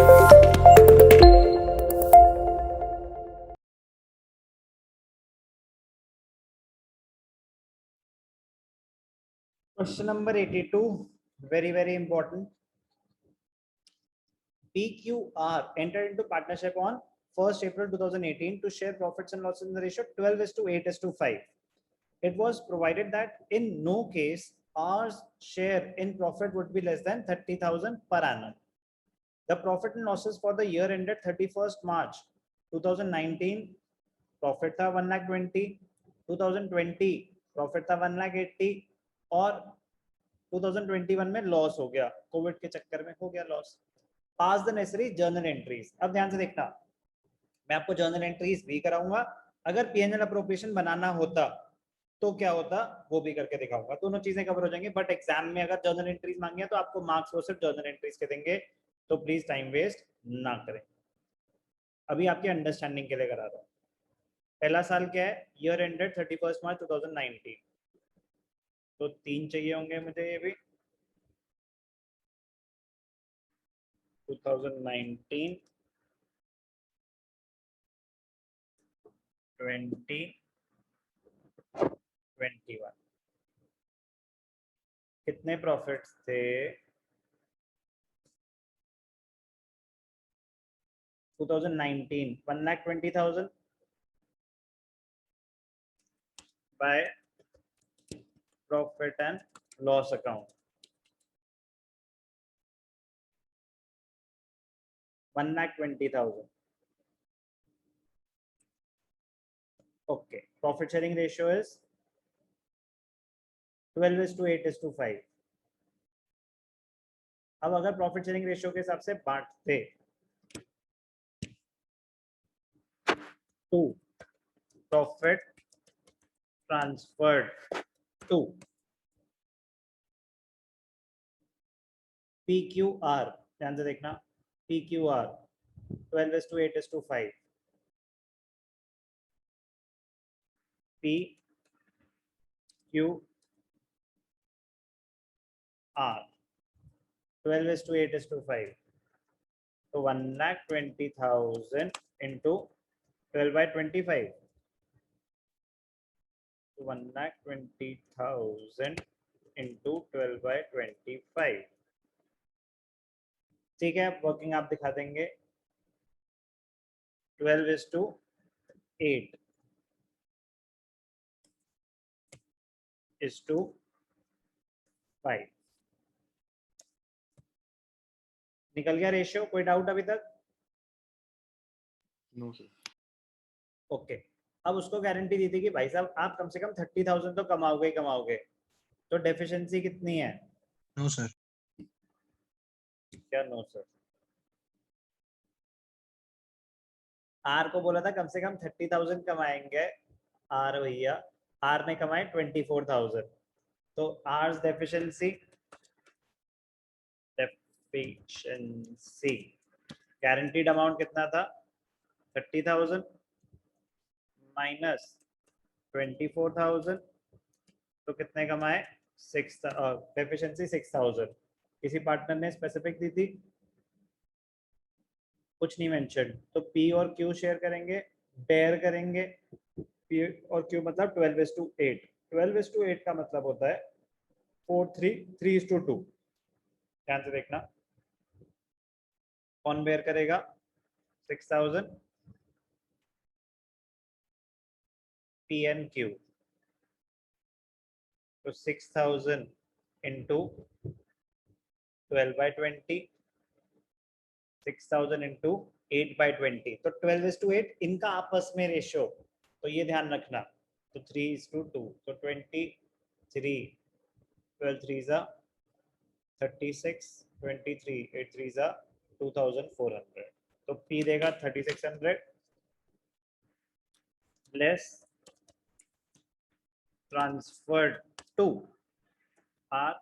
Question number 82, very important. PQR entered into partnership on 1st April 2018 to share profits and losses in the ratio 12:8:5. It was provided that in no case R's share in profit would be less than 30,000 per annum. The profit and losses for the year ended 31st March 2019, profit था 1,20,000, 2020 profit था 1,80,000 और 2021 में loss हो गया, Covid के चक्कर में हो गया loss. Pass the necessary journal entries. अब ध्यान से देखना, मैं आपको जर्नल एंट्रीज भी कराऊंगा. अगर पीएनएल अप्रोप्रिएशन बनाना होता तो क्या होता वो भी करके दिखाऊंगा. दोनों चीजें कवर हो जाएंगी. बट एग्जाम में अगर जर्नल एंट्रीज मांगे तो आपको मार्क्स वो सिर्फ जर्नल एंट्रीज के देंगे, तो प्लीज टाइम वेस्ट ना करें. अभी आपकी अंडरस्टैंडिंग के लिए करा रहा हूं. पहला साल क्या है? ईयर एंडेड 31 मार्च 2019. तो 3 चाहिए होंगे मुझे. ये भी 2019, 20, 21. कितने प्रॉफिट्स थे? 2019 1,20,000 by profit and loss account. 1,20,000. Okay. Profit sharing ratio is 12:8:5. अब अगर प्रॉफिट शेयरिंग रेशियो के हिसाब से बांटते to profit transferred to PQR, ध्यान से देखना, PQR 12:8:5. PQR 12:8:5. तो 1,20,000 into 12/25. 1,20,000 into 12/25. ठीक है, वर्किंग आप दिखा देंगे. 12:8:5. निकल गया रेशियो. कोई डाउट अभी तक? No sir. ओके. अब उसको गारंटी दी थी कि भाई साहब आप कम से कम 30,000 तो कमाओगे ही कमाओगे. तो डेफिशिएंसी कितनी है? No sir. क्या नो सर? आर को बोला था कम से कम 30,000 कमाएंगे. आर भैया, आर ने कमाए 24,000. तो आर्स डेफिशिएंसी गारंटीड अमाउंट कितना था? 30,000 माइनस 24,000. तो कितने कमाए? 6. डेफिशिएंसी 6,000. किसी पार्टनर ने स्पेसिफिक दी थी? कुछ नहीं मेंशन. तो पी और क्यू शेयर करेंगे, डेयर करेंगे. पी और क्यू मतलब 12:8. 12:8 का मतलब होता है 3:2. ध्यान से देखना, कौन बेयर करेगा? 6,000 पी एंड क्यू. तो 6,000 इंटू 12/20, 6,000 इंटू 8/20. तो 12:8 इनका आपस में रेशियो. तो ये ध्यान रखना. तो 3:2. तो 23, 12 3s are 36, 23, 8 3s are 2,400. तो P देगा 3,600 less transferred to R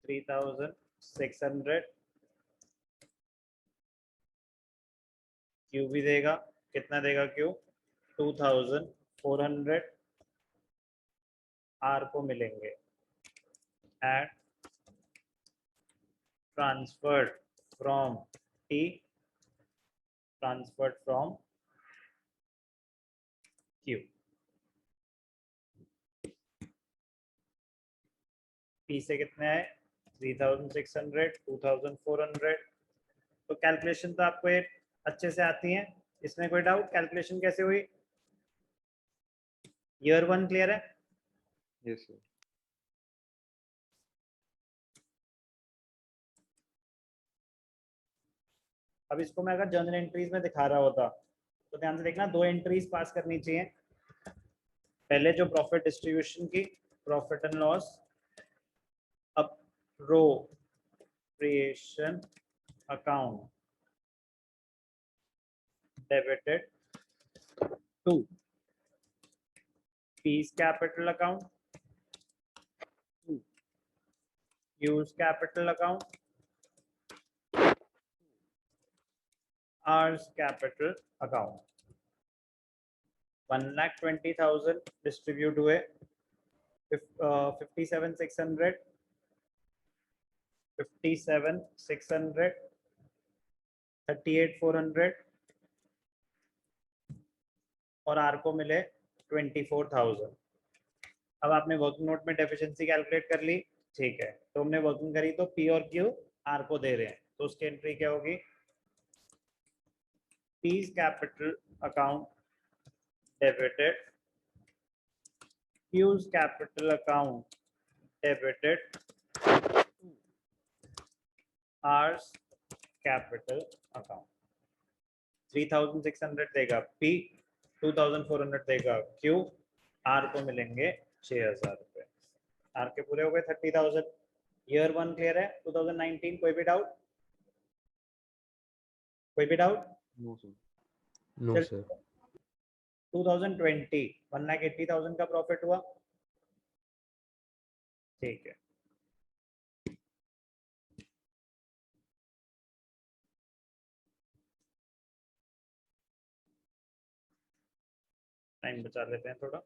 3,600. Q भी देगा. कितना देगा Q? 2,400. R को मिलेंगे. And transferred from T transferred from Q. P से कितने आए 3600 2400। तो कैलकुलेशन तो आपको ये अच्छे से आती है, इसमें कोई डाउट कैलकुलेशन कैसे हुई? ईयर 1 क्लियर है? Yes sir. अब इसको मैं अगर जर्नल एंट्रीज में दिखा रहा होता तो ध्यान से देखना, दो एंट्रीज पास करनी चाहिए। पहले जो प्रॉफिट डिस्ट्रीब्यूशन की profit and loss appropriation account debited to P's capital account, Q's capital account, R's capital account। 1,20,000 distribute हुए 57,600 57,600 38,400 और आर को मिले 24,000। अब आपने वर्किंग नोट में डेफिशिएंसी कैलकुलेट कर ली, ठीक है, तो हमने वर्किंग करी तो पी और क्यू आर को दे रहे हैं, तो उसकी एंट्री क्या होगी? P's capital account debited, Q's capital account debited, R's capital account। 3,600 देगा P, 2,400 देगा Q, R को मिलेंगे 6,000 रुपए। R के पूरे हो गए 30,000। ईयर 1 क्लियर है? 2019 कोई भी डाउट? कोई भी doubt? No sir. No sir. 2020 1,80,000 का प्रॉफिट हुआ, ठीक है। टाइम बचा लेते हैं थोड़ा।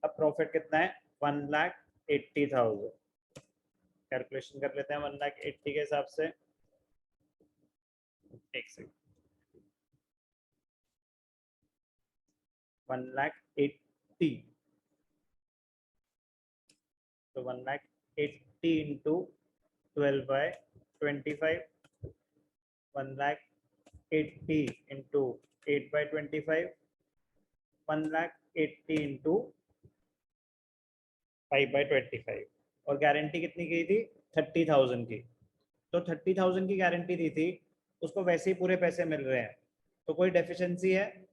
अब प्रॉफिट कितना है? 1,80,000। कैलकुलेशन कर लेते हैं 1,80,000 के हिसाब से। एक सेकंड, 1,80,000 तो 1,80,000 इंटू 12/25, 1,80,000 इंटू 8/25, 1,80,000 इंटू 5/25। और गारंटी कितनी की थी? 30,000 की। तो 30,000 की गारंटी दी थी, उसको वैसे ही पूरे पैसे मिल रहे हैं, तो कोई डेफिशिएंसी है?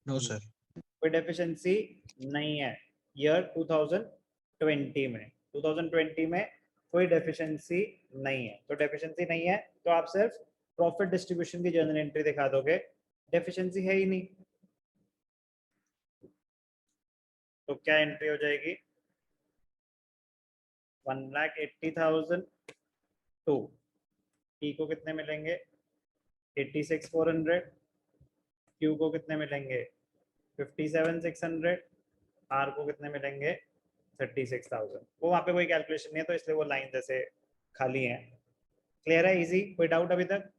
No sir. कोई डेफिशिएंसी नहीं है। ईयर 2020 में 2020 में कोई डेफिशिएंसी नहीं है, तो डेफिशिएंसी नहीं है तो आप सिर्फ प्रॉफिट डिस्ट्रीब्यूशन की जर्नल एंट्री दिखा दोगे, डेफिशिएंसी है ही नहीं, तो क्या एंट्री हो जाएगी? 1,80,000 टू P को कितने मिलेंगे? 86,400। Q को कितने मिलेंगे? 57,600। R को कितने मिलेंगे? 36,000। वो वहां पे कोई कैलकुलेशन नहीं है, तो इसलिए वो लाइन जैसे खाली है। क्लियर है? इजी? कोई डाउट अभी तक?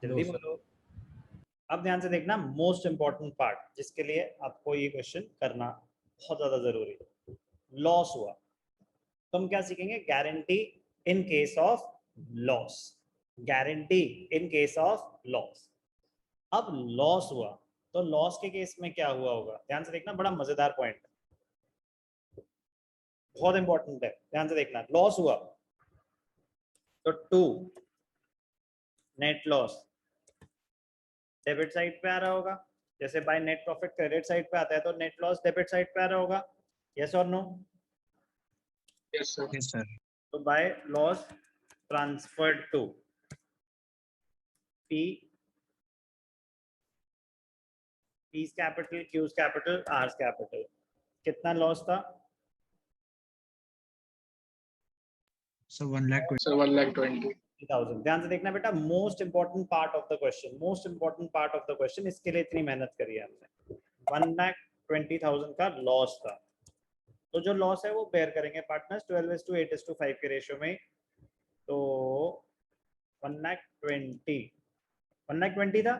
जल्दी बोलो। अब ध्यान से देखना, मोस्ट इंपॉर्टेंट पार्ट जिसके लिए आपको ये क्वेश्चन करना बहुत ज्यादा जरूरी है। लॉस हुआ तो हम क्या सीखेंगे? Guarantee in case of loss. Guarantee in case of loss. अब लॉस हुआ तो लॉस के केस में क्या हुआ होगा? ध्यान से देखना, बड़ा मजेदार पॉइंट, बहुत इंपॉर्टेंट है, ध्यान से देखना। लॉस हुआ तो 2 नेट लॉस डेबिट साइड पे आ रहा होगा, जैसे by net profit credit side पे आता है, तो नेट लॉस डेबिट साइड पे आ रहा होगा। यस और no? Yes sir. Yes sir. तो by loss transferred to P, P's capital, Q's capital, R's capital, कितना लॉस था? सर 1,20,000। सर 1,20,000। ध्यान से देखना बेटा, most important part of the question, most important part of the question, इसके लिए इतनी मेहनत करी है हमने। 1,20,000 का लॉस था, तो जो लॉस है वो बेयर करेंगे पार्टनर्स 12:8:5 के रेशियो में। तो 1,20,000 था,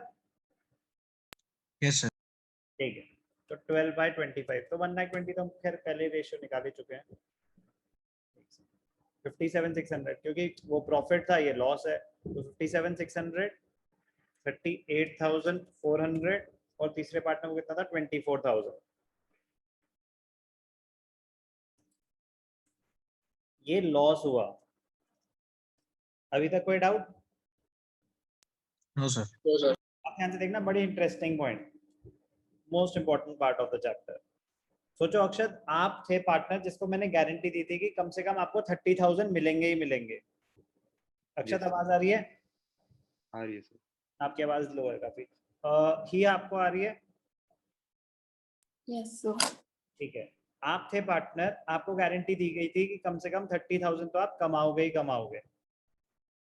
Yes, sir. ठीक है। तो 12/25, तो 1,20,000 तो हम खैर पहले रेशियो निकाल ही चुके हैं। 57,600 क्योंकि वो प्रॉफिट था, ये लॉस है, तो 57,600, 38,400 और तीसरे पार्टनर को कितना था 24,000। ये लॉस हुआ। अभी तक कोई डाउट? No, sir. आप ध्यान से देखना, बड़ी interesting point, most important part of the chapter. सोचो अक्षत, आप थे पार्टनर जिसको मैंने गारंटी दी थी कि कम से कम आपको 30,000 मिलेंगे ही मिलेंगे। अक्षत Yes, sir. आवाज आ रही है? आ रही है सर। आपकी आवाज लो है काफी। ही आपको आ रही है? Yes, sir. ठीक है। आप थे पार्टनर, आपको गारंटी दी गई थी कि कम से कम 30,000 तो आप कमाओगे ही कमाओगे।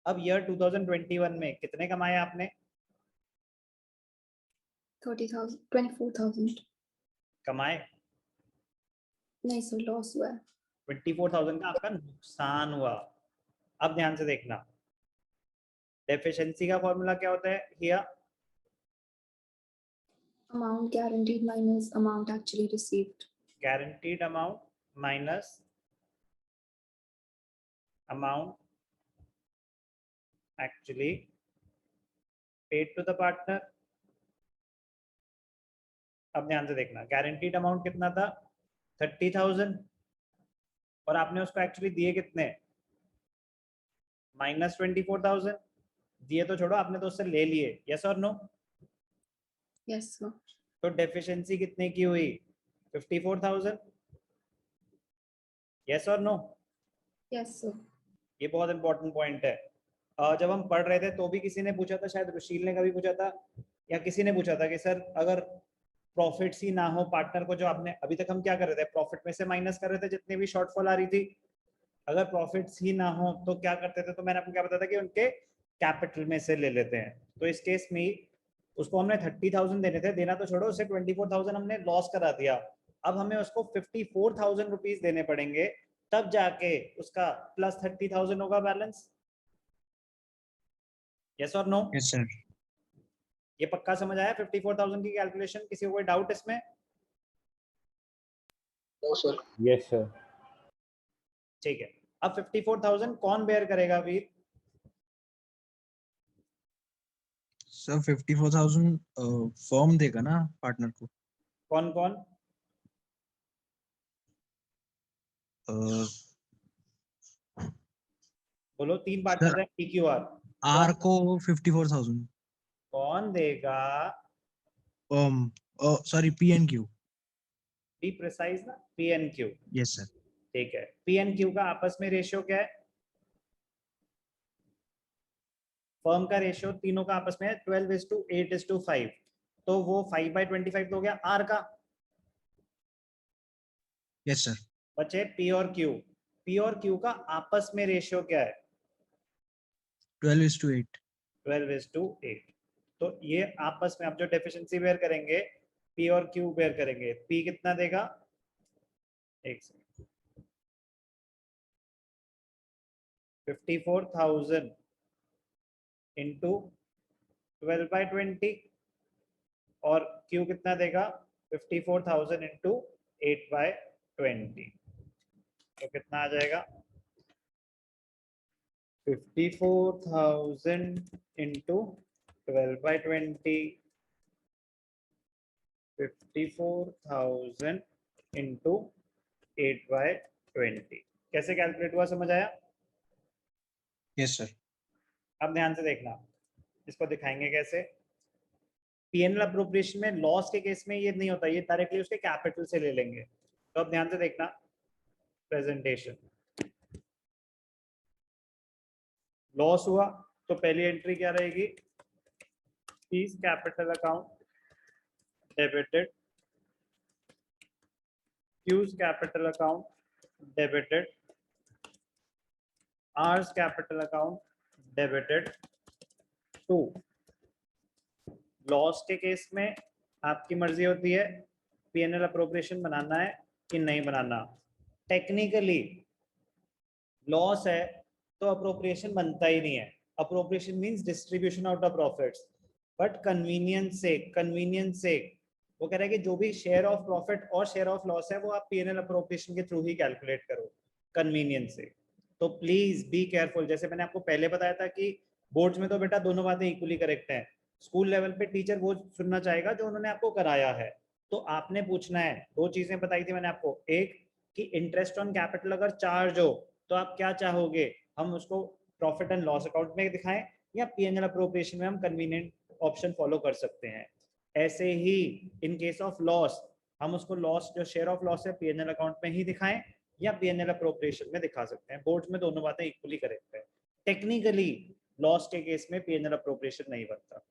अब ईयर 2021 में कितने कमाए आपने? 30,000, 24,000. कमाए नहीं सर, लॉस हुआ है. 24,000 का आपका नुकसान हुआ। अब ध्यान से देखना, डेफिशिएंसी का फॉर्मूला क्या होता है here? Amount guaranteed minus amount actually received. guaranteed amount minus amount actually paid to the partner। अब ध्यान से देखना, गारंटीड अमाउंट कितना था 30,000 और आपने उसको एक्चुअली दिए कितने -24,000। दिए तो छोड़ो, आपने तो उससे ले लिए, यस और नो? Yes, sir. तो डेफिशिएंसी कितने की हुई 54,000, यस और नो? Yes, sir. ये बहुत इंपॉर्टेंट पॉइंट है। जब हम पढ़ रहे थे तो भी किसी ने पूछा था, शायद रुशील ने कभी पूछा था या किसी ने पूछा था कि सर अगर प्रॉफिट्स ही ना हो पार्टनर को, जो आपने अभी तक हम क्या कर रहे थे, प्रॉफिट में से माइनस कर रहे थे जितनी भी शॉर्टफॉल आ रही थी, अगर प्रॉफिट्स ही ना हो तो क्या करते थे? तो मैंने आपको क्या बताया था कि उनके कैपिटल में से ले लेते हैं। तो इस केस में उसको हमने 30,000 देने थे, देना तो छोड़ो, उसे 24,000 हमने लॉस करा दिया। अब हमें उसको 54,000 रुपीज देने पड़ेंगे, तब जाके उसका प्लस 30,000 होगा बैलेंस, यस और नो? Yes, sir. ये पक्का समझ आया 54,000 की कैलकुलेशन? किसी को कोई डाउट इसमें? No sir. Yes sir. ठीक है। अब 54,000 कौन बेयर करेगा वीर? Sir, 54,000 फॉर्म देगा ना पार्टनर को? कौन कौन? Uh, बोलो, 3 पार्टनर है PQR, R को 54,000 कौन देगा? sorry, PNQ. बी प्रिसाइज ना, PNQ। Yes, sir. ठीक है। PNQ का आपस में रेशियो क्या है? फर्म का रेशियो तीनों का आपस में है 12:8:5, तो वो 5/25 तो हो गया R का। Yes, sir. बचे P और Q। P और Q का आपस में रेशियो क्या है? 12:8. 12:8। तो ये आपस में आप जो डेफिशिएंसी बेयर करेंगे, P और Q बेयर करेंगे। P कितना देगा? एक सेकंड, 54,000 इंटू 12/20 और Q कितना देगा 54,000 इंटू 8/20, तो कितना आ जाएगा 54,000 इंटू 12/20, 54,000 इंटू 8/20। कैसे कैलकुलेट हुआ, समझ आया? Yes, sir. अब ध्यान से देखना, इसको दिखाएंगे कैसे। पीएनएल अप्रोप्रिएशन में लॉस के केस में ये नहीं होता, ये डायरेक्टली उसके कैपिटल से ले लेंगे। तो अब ध्यान से देखना प्रेजेंटेशन। लॉस हुआ तो पहली एंट्री क्या रहेगी? P's capital account debited, Q's capital account debited, R's capital account debited to. Loss के केस में आपकी मर्जी होती है पीएनएल अप्रोप्रिएशन बनाना है कि नहीं बनाना। टेक्निकली लॉस है तो अप्रोप्रिएशन बनता ही नहीं है. Appropriation means distribution out of profits, but convenience से वो कह रहा है कि जो भी शेयर ऑफ प्रॉफिट और शेयर ऑफ लॉस है वो आप पीएनएल अप्रोप्रिएशन के थ्रू ही कैलकुलेट करो कन्वीनियंस से. तो प्लीज बी केयरफुल. जैसे मैंने आपको पहले बताया था कि बोर्ड्स में तो बेटा दोनों बातें इक्वली करेक्ट हैं. स्कूल लेवल पे टीचर वो सुनना चाहेगा जो उन्होंने आपको कराया है. तो आपने पूछना है, दो चीजें बताई थी मैंने आपको. एक कि इंटरेस्ट ऑन कैपिटल अगर चार्ज हो तो आप क्या चाहोगे, हम उसको प्रॉफिट एंड लॉस अकाउंट में दिखाएं या पीएनएल अप्रोप्रिएशन में हम कन्वीनियंट ऑप्शन फॉलो कर सकते हैं. ऐसे ही इन केस ऑफ लॉस हम उसको लॉस जो शेयर ऑफ लॉस है पीएनएल अकाउंट में ही दिखाएं या पीएनएल अप्रोप्रिएशन में दिखा सकते हैं. बोर्ड्स में दोनों बातें इक्वली करेक्ट है. टेक्निकली लॉस के केस में पीएनएल अप्रोप्रिएशन नहीं बनता.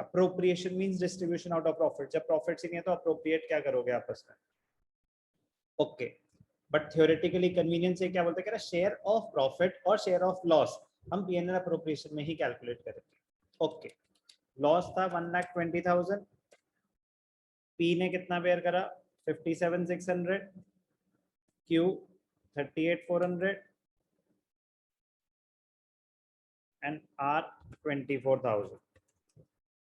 Appropriation means distribution out of profit. जब प्रॉफिट ही नहीं है तो अप्रोप्रिएट क्या करोगे आपस में. ओके, बट थ्योरेटिकली कन्वीनियंस से क्या बोलते हैं, शेयर ऑफ प्रॉफिट और शेयर ऑफ लॉस हम पीएनएल अप्रोप्रिएशन में ही कैलकुलेट करेंगे. ओके, लॉस था 1,20,000. पी ने कितना बेयर करा 57,600, क्यू 38,400 एंड आर 24,000.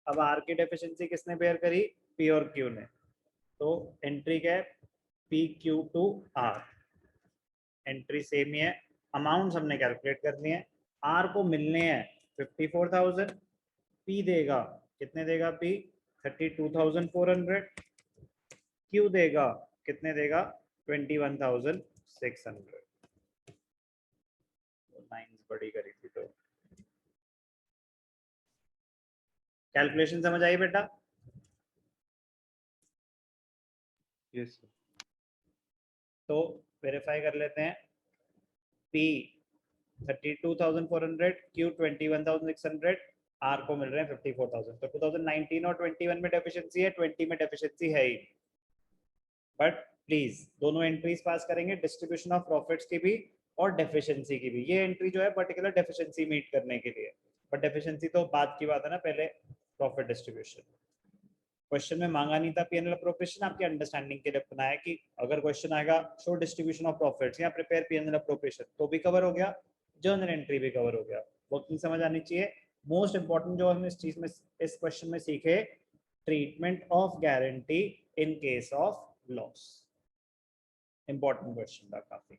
अब आर की डेफिशिएंसी किसने बेयर करी, पी और क्यू ने. तो एंट्री क्या है, P Q to R. Entry same ही है. अमाउंट हमने कैलकुलेट करनी है. आर को मिलने हैं 54,000. पी देगा कितने देगा, पी 32,400. क्यू देगा कितने देगा 21,600. लाइंस बड़ी करी थी तो कैलकुलेशन समझ आई बेटा. Yes, sir. तो वेरीफाई कर लेते हैं. P 32,400, Q 21,600, R को मिल रहे हैं 54,000. तो 2019 और 21 में डेफिशिएंसी है, 20 में डेफिशिएंसी है ही. बट प्लीज दोनों एंट्रीज पास करेंगे, डिस्ट्रीब्यूशन ऑफ प्रॉफिट्स की भी और डेफिशिएंसी की भी. ये एंट्री जो है पर्टिकुलर डेफिशिएंसी मीट करने के लिए, बट डेफिशिएंसी तो बाद की बात है ना, पहले प्रॉफिट डिस्ट्रीब्यूशन. क्वेश्चन में मांगा नहीं था पीएनएल अप्रोप्रिएशन, आपकी अंडरस्टैंडिंग के लिए बनाया कि अगर क्वेश्चन आएगा शो डिस्ट्रीब्यूशन ऑफ प्रॉफिट्स या प्रिपेयर पीएनएल अप्रोप्रिएशन तो भी कवर हो गया, जर्नल एंट्री भी कवर हो गया. वर्किंग समझ आनी चाहिए. मोस्ट इंपॉर्टेंट जो हम इस चीज में इस क्वेश्चन में सीखे, treatment of guarantee in case of loss. Important question था काफी.